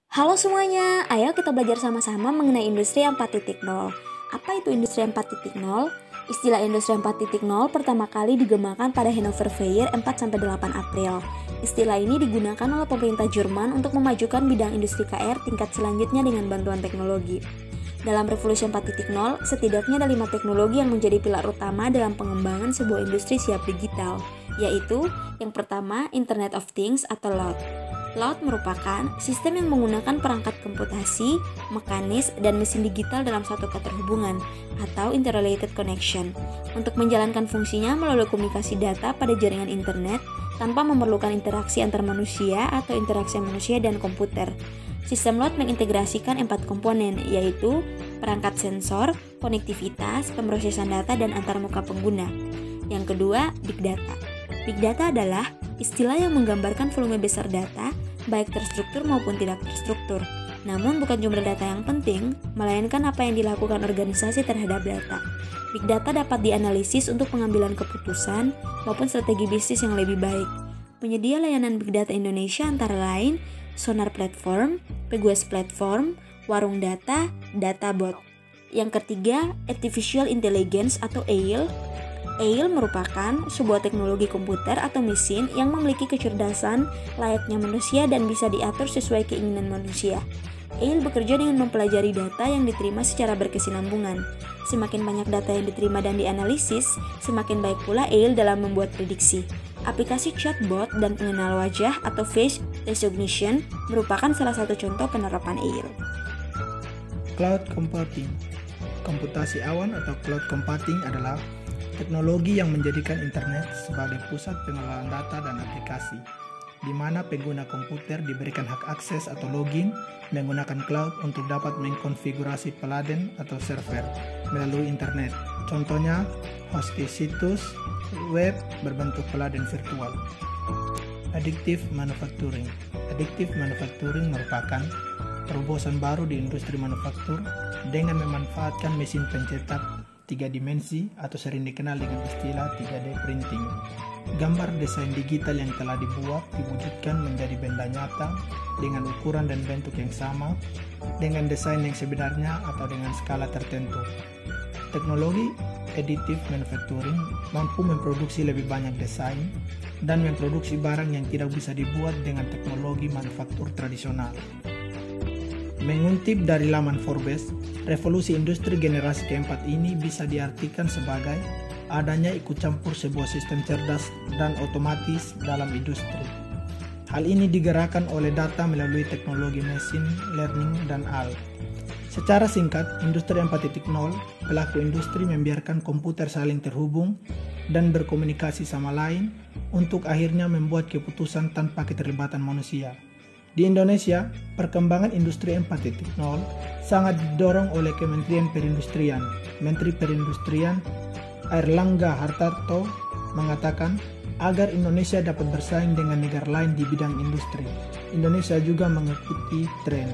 Halo semuanya, ayo kita belajar sama-sama mengenai industri 4.0. Apa itu industri 4.0? Istilah industri 4.0 pertama kali digemakan pada Hannover Fair 4-8 April. Istilah ini digunakan oleh pemerintah Jerman untuk memajukan bidang industri KR tingkat selanjutnya dengan bantuan teknologi. Dalam revolusi 4.0, setidaknya ada 5 teknologi yang menjadi pilar utama dalam pengembangan sebuah industri siap digital, yaitu yang pertama, Internet of Things atau LOT. LOT merupakan sistem yang menggunakan perangkat komputasi, mekanis, dan mesin digital dalam satu keterhubungan atau interrelated connection untuk menjalankan fungsinya melalui komunikasi data pada jaringan internet tanpa memerlukan interaksi antar manusia atau interaksi manusia dan komputer. Sistem LOT mengintegrasikan 4 komponen, yaitu perangkat sensor, konektivitas, pemrosesan data, dan antarmuka pengguna. Yang kedua, Big Data. Big Data adalah istilah yang menggambarkan volume besar data, baik terstruktur maupun tidak terstruktur. Namun bukan jumlah data yang penting, melainkan apa yang dilakukan organisasi terhadap data. Big Data dapat dianalisis untuk pengambilan keputusan maupun strategi bisnis yang lebih baik. Penyedia layanan Big Data Indonesia antara lain Sonar Platform, Pegues Platform, Warung Data, Databot. Yang ketiga, Artificial Intelligence atau AI. AI merupakan sebuah teknologi komputer atau mesin yang memiliki kecerdasan layaknya manusia dan bisa diatur sesuai keinginan manusia. AI bekerja dengan mempelajari data yang diterima secara berkesinambungan. Semakin banyak data yang diterima dan dianalisis, semakin baik pula AI dalam membuat prediksi. Aplikasi chatbot dan pengenal wajah atau face recognition merupakan salah satu contoh penerapan AI. Cloud Computing. Komputasi awan atau cloud computing adalah teknologi yang menjadikan internet sebagai pusat pengelolaan data dan aplikasi, di mana pengguna komputer diberikan hak akses atau login menggunakan cloud untuk dapat mengkonfigurasi peladen atau server melalui internet. Contohnya, hosting situs web berbentuk peladen virtual. Additive Manufacturing. Additive Manufacturing merupakan terobosan baru di industri manufaktur dengan memanfaatkan mesin pencetak 3 dimensi atau sering dikenal dengan istilah 3D printing. Gambar desain digital yang telah dibuat diwujudkan menjadi benda nyata dengan ukuran dan bentuk yang sama dengan desain yang sebenarnya atau dengan skala tertentu. Teknologi additive manufacturing mampu memproduksi lebih banyak desain dan memproduksi barang yang tidak bisa dibuat dengan teknologi manufaktur tradisional. Mengutip dari laman Forbes, revolusi industri generasi keempat ini bisa diartikan sebagai adanya ikut campur sebuah sistem cerdas dan otomatis dalam industri. Hal ini digerakkan oleh data melalui teknologi machine learning dan AI. Secara singkat, industri 4.0, pelaku industri membiarkan komputer saling terhubung dan berkomunikasi sama lain untuk akhirnya membuat keputusan tanpa keterlibatan manusia. Di Indonesia, perkembangan industri 4.0 sangat didorong oleh Kementerian Perindustrian. Menteri Perindustrian Airlangga Hartarto mengatakan agar Indonesia dapat bersaing dengan negara lain di bidang industri. Indonesia juga mengikuti tren